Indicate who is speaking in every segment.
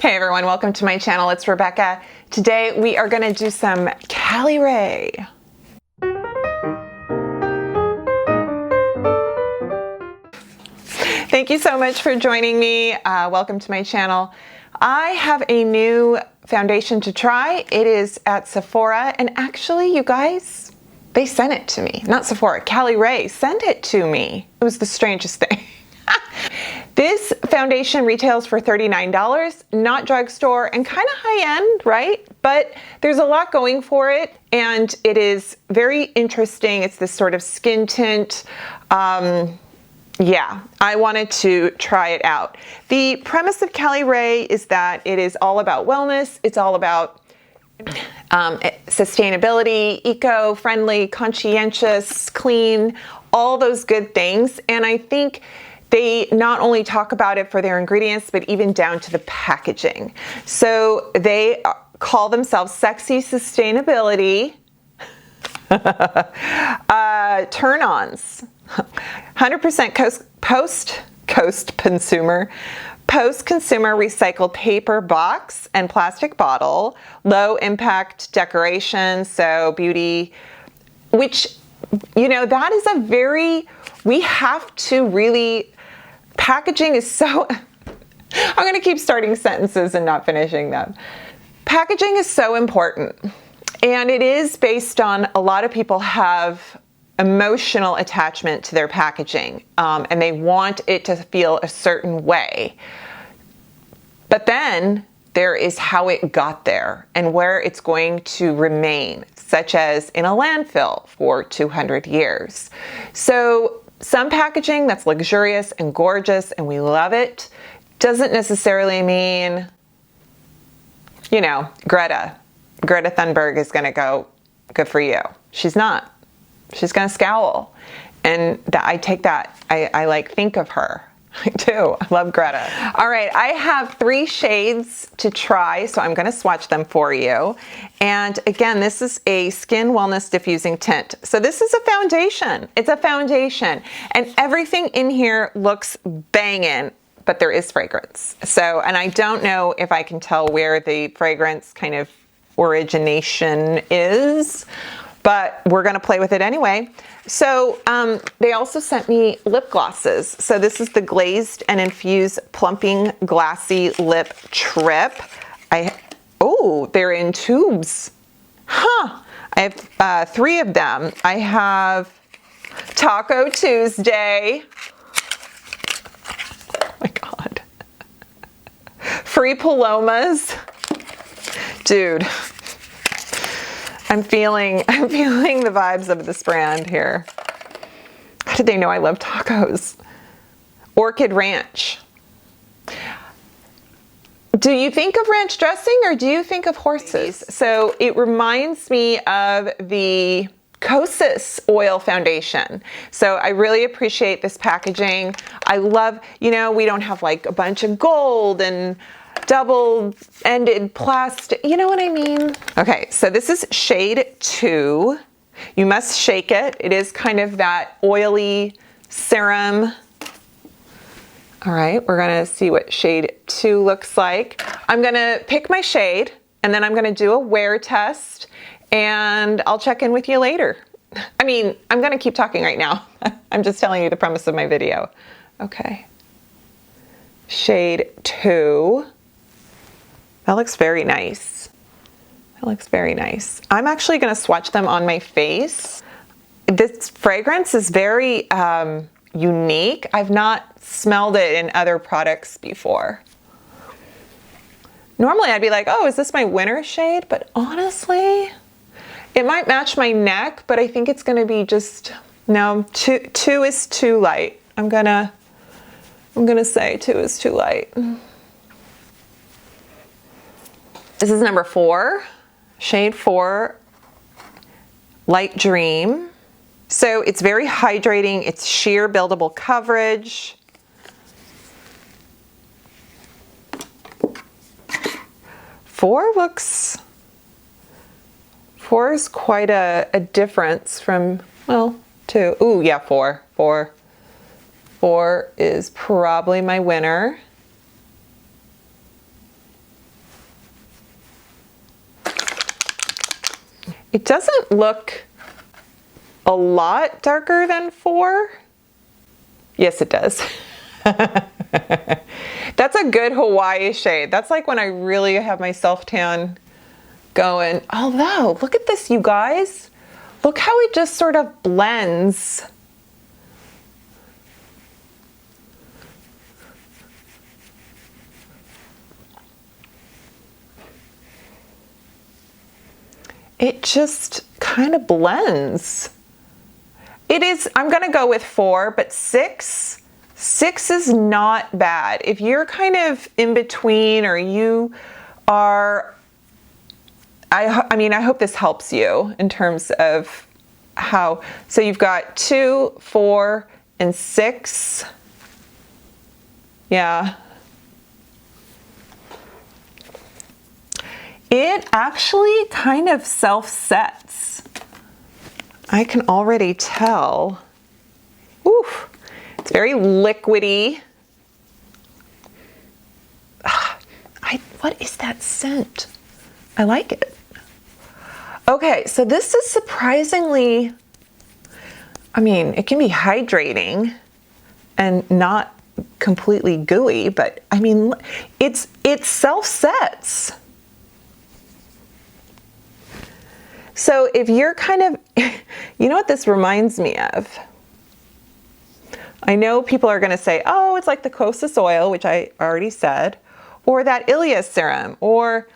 Speaker 1: Hey everyone, welcome to my channel. It's Rebecca. Today we are going to do some Caliray. Thank you so much for joining me. Welcome to my channel. I have a new foundation to try. It is at Sephora, and actually, you guys, they sent it to me. Not Sephora, Caliray sent it to me. It was the strangest thing. This foundation retails for $39, not drugstore, and kind of high-end, right? But there's a lot going for it, and it is very interesting. It's this sort of skin tint. Yeah, I wanted to try it out. The premise of Caliray is that it is all about wellness. It's all about sustainability, eco-friendly, conscientious, clean, all those good things. And I think they not only talk about it for their ingredients, but even down to the packaging. So they call themselves Sexy Sustainability Turn-Ons. 100% post-consumer recycled paper box and plastic bottle, low impact decoration, so beauty, which, you know, that is a very, we have to really, packaging is so, I'm going to keep starting sentences and not finishing them. Packaging is so important, and it is based on, a lot of people have emotional attachment to their packaging, and they want it to feel a certain way. But then there is how it got there and where it's going to remain, such as in a landfill for 200 years. So some packaging that's luxurious and gorgeous and we love it doesn't necessarily mean, you know, Greta Thunberg is going to go, good for you. She's not. She's going to scowl. And I take that, I like think of her. I do. I love Greta. All right, I have 3 shades to try, so I'm going to swatch them for you. And again, this is a Skin Wellness Diffusing Tint. So this is a foundation. It's a foundation. And everything in here looks banging, but there is fragrance. So, and I don't know if I can tell where the fragrance kind of origination is, but we're going to play with it anyway. So they also sent me lip glosses. So this is the Glazed and Infused Plumping Glassy Lip Trip. Oh, they're in tubes. Huh. I have 3 of them. I have Taco Tuesday. Oh my God. Free Palomas. Dude. I'm feeling the vibes of this brand here. How did they know I love tacos? Orchid Ranch. Do you think of ranch dressing or do you think of horses? So it reminds me of the Kosas oil foundation. So I really appreciate this packaging. I love, you know, we don't have like a bunch of gold and double-ended plastic, you know what I mean? Okay, so this is shade 2. You must shake it. It is kind of that oily serum. All right, we're gonna see what shade 2 looks like. I'm gonna pick my shade, and then I'm gonna do a wear test, and I'll check in with you later. I mean, I'm gonna keep talking right now. I'm just telling you the premise of my video. Okay, shade 2. That looks very nice. That looks very nice. I'm actually going to swatch them on my face. This fragrance is very unique. I've not smelled it in other products before. Normally I'd be like, oh, is this my winter shade? But honestly, it might match my neck, but I think it's going to be just, no, 2 is too light. I'm gonna say 2 is too light. This is number 4, shade 4, Light Dream. So it's very hydrating. It's sheer buildable coverage. Four is quite a difference from, well, 2. Ooh, yeah, 4. 4 is probably my winner. It doesn't look a lot darker than 4. Yes, it does. That's a good Hawaii shade. That's like when I really have my self-tan going. Although, look at this, you guys. Look how it just sort of blends. It just kind of blends. It is, I'm gonna go with 4, but 6 is not bad. If you're kind of in between, or you are, I mean, I hope this helps you in terms of how, so you've got 2, 4, and 6. Yeah. It actually kind of self-sets. I can already tell. Oof, it's very liquidy. What is that scent? I like it. Okay, so this is surprisingly, I mean, it can be hydrating and not completely gooey, but I mean, it self-sets. So if you're kind of, you know what this reminds me of? I know people are gonna say, oh, it's like the Kosas oil, which I already said, or that Ilias serum, or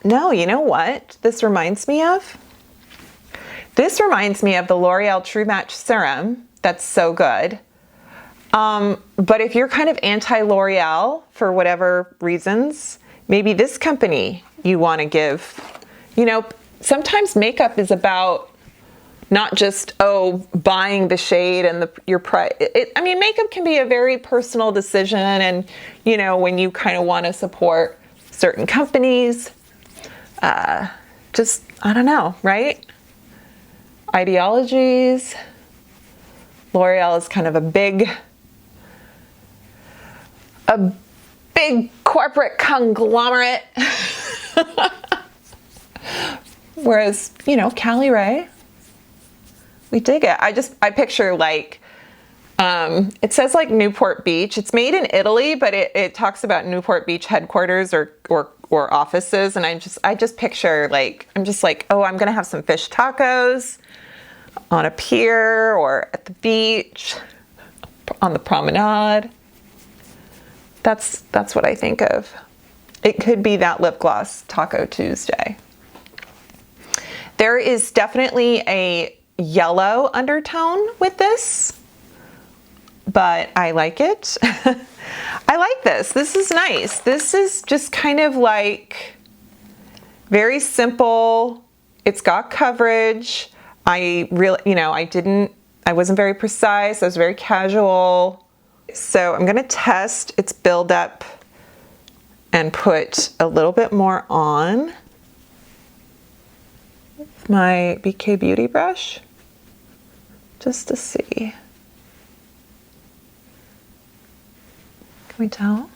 Speaker 1: no, you know what this reminds me of? This reminds me of the L'Oreal True Match Serum. That's so good. But if you're kind of anti-L'Oreal for whatever reasons, maybe this company you wanna give, you know, sometimes makeup is about not just, oh, buying the shade and your price. I mean, makeup can be a very personal decision, and, you know, when you kind of want to support certain companies, just, I don't know, right? Ideologies. L'Oreal is kind of a big corporate conglomerate. Whereas, you know, Caliray, we dig it. I picture like, it says like Newport Beach. It's made in Italy, but it talks about Newport Beach headquarters or offices. And I just picture like, I'm just like, oh, I'm going to have some fish tacos on a pier or at the beach, on the promenade. That's what I think of. It could be that lip gloss Taco Tuesday. There is definitely a yellow undertone with this, but I like it. I like this. This is nice. This is just kind of like very simple. It's got coverage. I really, you know, I wasn't very precise. I was very casual. So I'm gonna test its buildup and put a little bit more on my BK Beauty brush, just to see. Can we tell?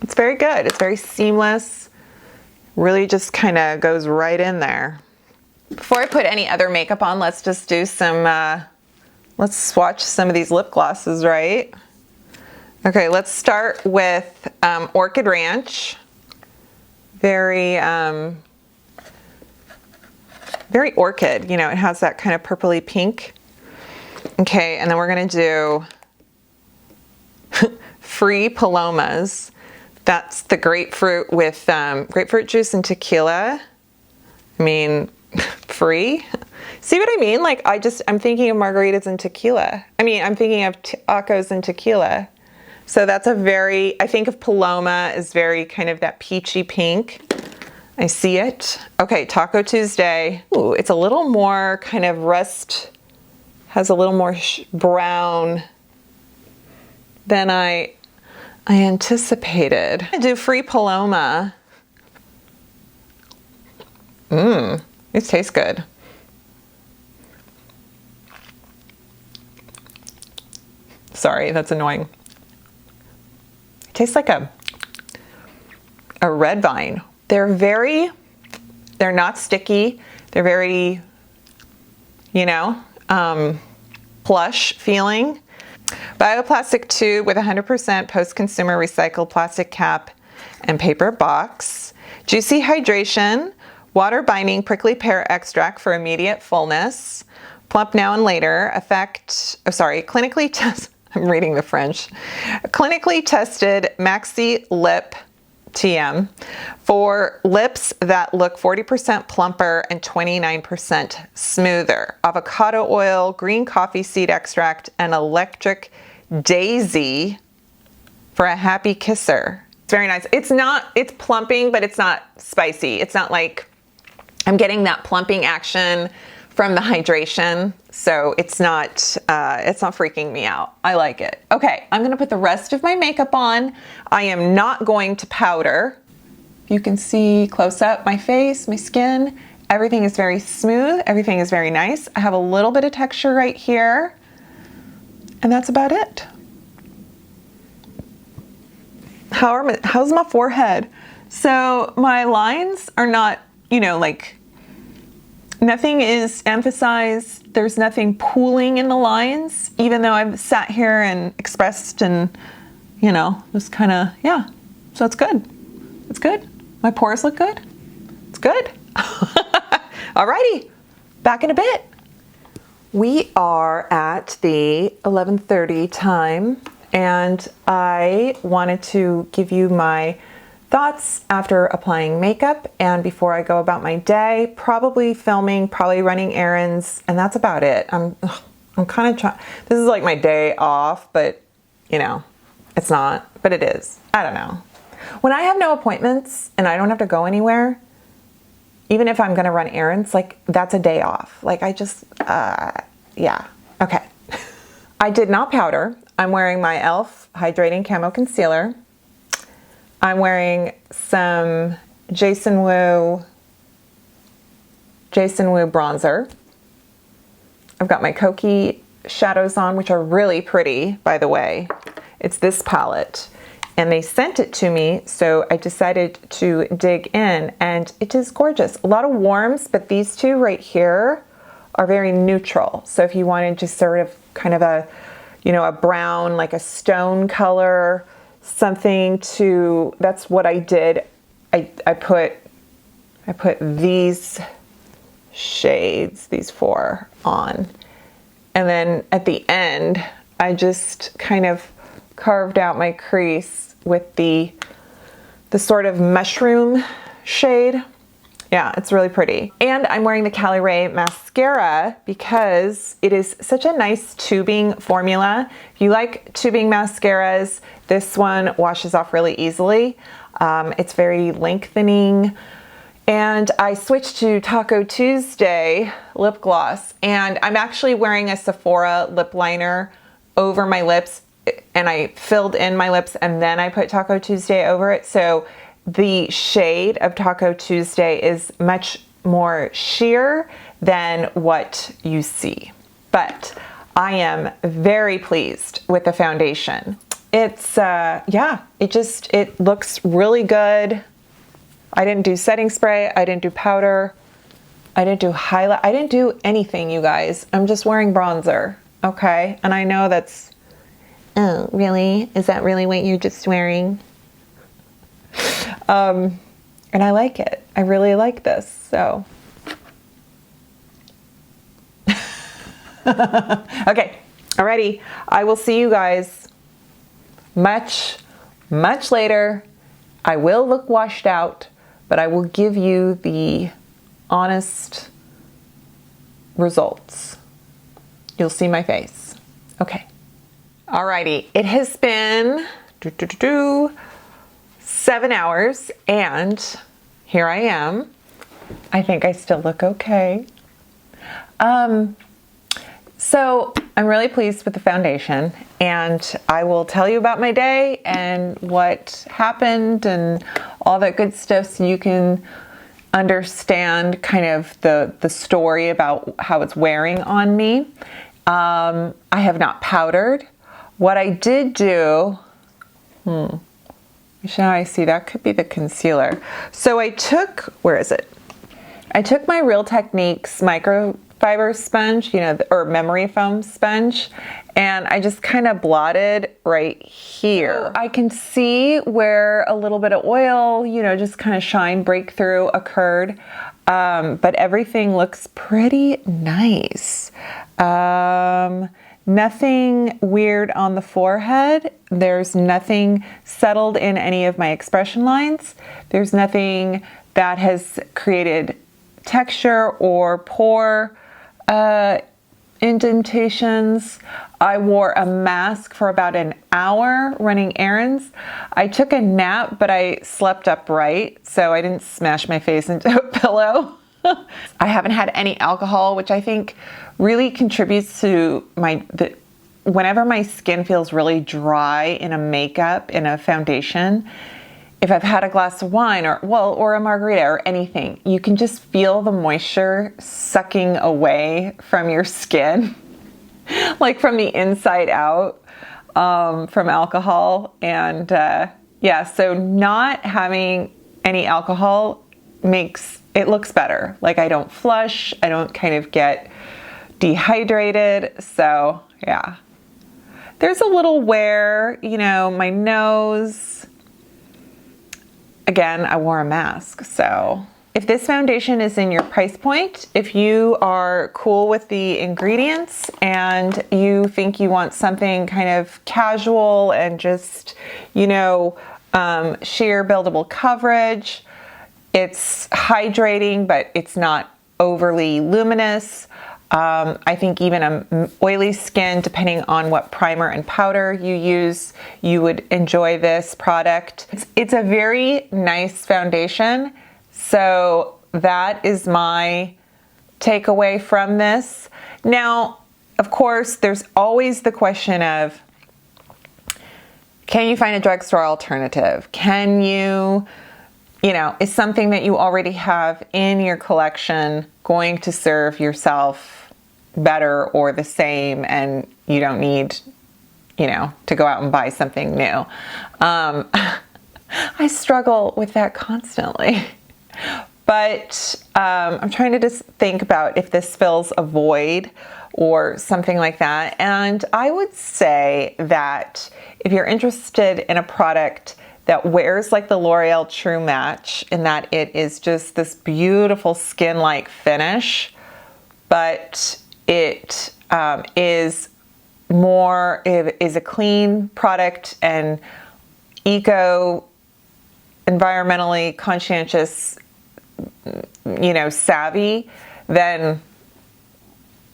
Speaker 1: It's very good. It's very seamless. Really just kind of goes right in there. Before I put any other makeup on, let's just do some, let's swatch some of these lip glosses, right? Okay, let's start with Orchid Ranch. Very, very orchid, you know, it has that kind of purpley pink. Okay, and then we're gonna do Free Palomas. That's the grapefruit with grapefruit juice and tequila. I mean, free. See what I mean? Like, I'm thinking of margaritas and tequila. I mean, I'm thinking of tacos and tequila. So that's I think of Paloma as very kind of that peachy pink. I see it. Okay, Taco Tuesday. Ooh, it's a little more kind of has a little more brown than I anticipated. I do Free Paloma. It tastes good. Sorry, that's annoying. It tastes like a red vine. They're not sticky. They're very, you know, plush feeling. Bioplastic tube with 100% post-consumer recycled plastic cap and paper box. Juicy hydration, water binding prickly pear extract for immediate fullness. Plump now and later, clinically tested, I'm reading the French. Clinically tested maxi lip TM for lips that look 40% plumper and 29% smoother. Avocado oil, green coffee seed extract, and electric daisy for a happy kisser. It's very nice. It's plumping, but it's not spicy. It's not like I'm getting that plumping action from the hydration. So it's not freaking me out. I like it. Okay, I'm gonna put the rest of my makeup on. I am not going to powder. You can see close up my face, my skin. Everything is very smooth. Everything is very nice. I have a little bit of texture right here. And that's about it. How's my forehead? So my lines are not, you know, like, nothing is emphasized. There's nothing pooling in the lines, even though I've sat here and expressed and, you know, just kind of, yeah. So it's good. It's good. My pores look good. It's good. Alrighty, back in a bit. We are at the 11:30 time, and I wanted to give you my thoughts after applying makeup and before I go about my day. Probably filming, probably running errands, and that's about it. I'm kind of trying. This is like my day off, but you know, it's not, but it is. I don't know. When I have no appointments and I don't have to go anywhere, even if I'm gonna run errands, like, that's a day off. Like, I just, yeah, okay. I did not powder. I'm wearing my e.l.f. Hydrating Camo Concealer. I'm wearing some Jason Wu bronzer. I've got my Kokie shadows on, which are really pretty, by the way. It's this palette. And they sent it to me, so I decided to dig in, and it is gorgeous. A lot of warms, but these two right here are very neutral. So if you wanted just sort of kind of a, you know, a brown, like a stone color, something to, that's what I did. I put these shades, these four, on. And then at the end, I just kind of carved out my crease with the sort of mushroom shade. Yeah, it's really pretty. And I'm wearing the Caliray mascara because it is such a nice tubing formula. If you like tubing mascaras, this one washes off really easily. It's very lengthening. And I switched to Taco Tuesday lip gloss, and I'm actually wearing a Sephora lip liner over my lips, and I filled in my lips and then I put Taco Tuesday over it. So the shade of Taco Tuesday is much more sheer than what you see. But I am very pleased with the foundation. It's, yeah, it looks really good. I didn't do setting spray. I didn't do powder. I didn't do highlight. I didn't do anything, you guys. I'm just wearing bronzer, okay? And I know that's, oh, really? Is that really what you're just wearing? And I like it. I really like this, so. Okay, alrighty. I will see you guys much, much later. I will look washed out, but I will give you the honest results. You'll see my face. Okay. Alrighty, it has been 7 hours, and here I am. I think I still look okay. So I'm really pleased with the foundation, and I will tell you about my day and what happened and all that good stuff so you can understand kind of the story about how it's wearing on me. I have not powdered. What I did do, I see that could be the concealer. So I took, where is it? I took my Real Techniques microfiber sponge, you know, or memory foam sponge, and I just kind of blotted right here. I can see where a little bit of oil, you know, just kind of shine breakthrough occurred, but everything looks pretty nice. Nothing weird on the forehead. There's nothing settled in any of my expression lines. There's nothing that has created texture or pore indentations. I wore a mask for about an hour running errands. I took a nap, but I slept upright, so I didn't smash my face into a pillow. I haven't had any alcohol, which I think really contributes to whenever my skin feels really dry in a makeup, in a foundation. If I've had a glass of wine or a margarita or anything, you can just feel the moisture sucking away from your skin, like from the inside out, from alcohol. And yeah, so not having any alcohol makes it looks better. Like I don't flush, I don't kind of get dehydrated. So yeah, there's a little wear, you know, my nose. Again, I wore a mask. So if this foundation is in your price point, if you are cool with the ingredients and you think you want something kind of casual and just, you know, sheer buildable coverage, it's hydrating, but it's not overly luminous. I think even an oily skin, depending on what primer and powder you use, you would enjoy this product. It's a very nice foundation. So that is my takeaway from this. Now, of course, there's always the question of, can you find a drugstore alternative? Can you know, is something that you already have in your collection going to serve yourself better or the same, and you don't need, you know, to go out and buy something new? I struggle with that constantly. But I'm trying to just think about if this fills a void or something like that. And I would say that if you're interested in a product that wears like the L'Oreal True Match, in that it is just this beautiful skin-like finish, but it is a clean product and environmentally conscientious, you know, savvy, then,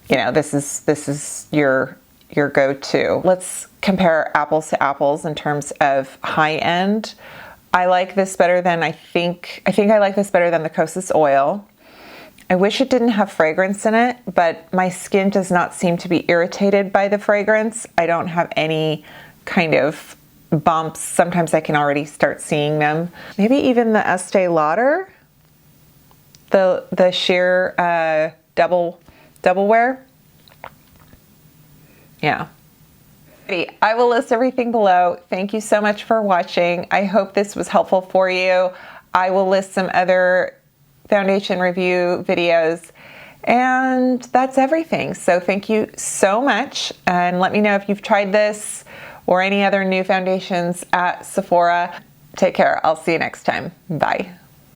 Speaker 1: you know, this is your go-to. Let's compare apples to apples in terms of high end. I like this better than I think I like this better than the Kosas oil. I wish it didn't have fragrance in it, but my skin does not seem to be irritated by the fragrance. I don't have any kind of bumps. Sometimes I can already start seeing them. Maybe even the Estee Lauder, the sheer double wear. Yeah. I will list everything below. Thank you so much for watching. I hope this was helpful for you. I will list some other foundation review videos, and that's everything. So thank you so much, and let me know if you've tried this or any other new foundations at Sephora. Take care. I'll see you next time. Bye.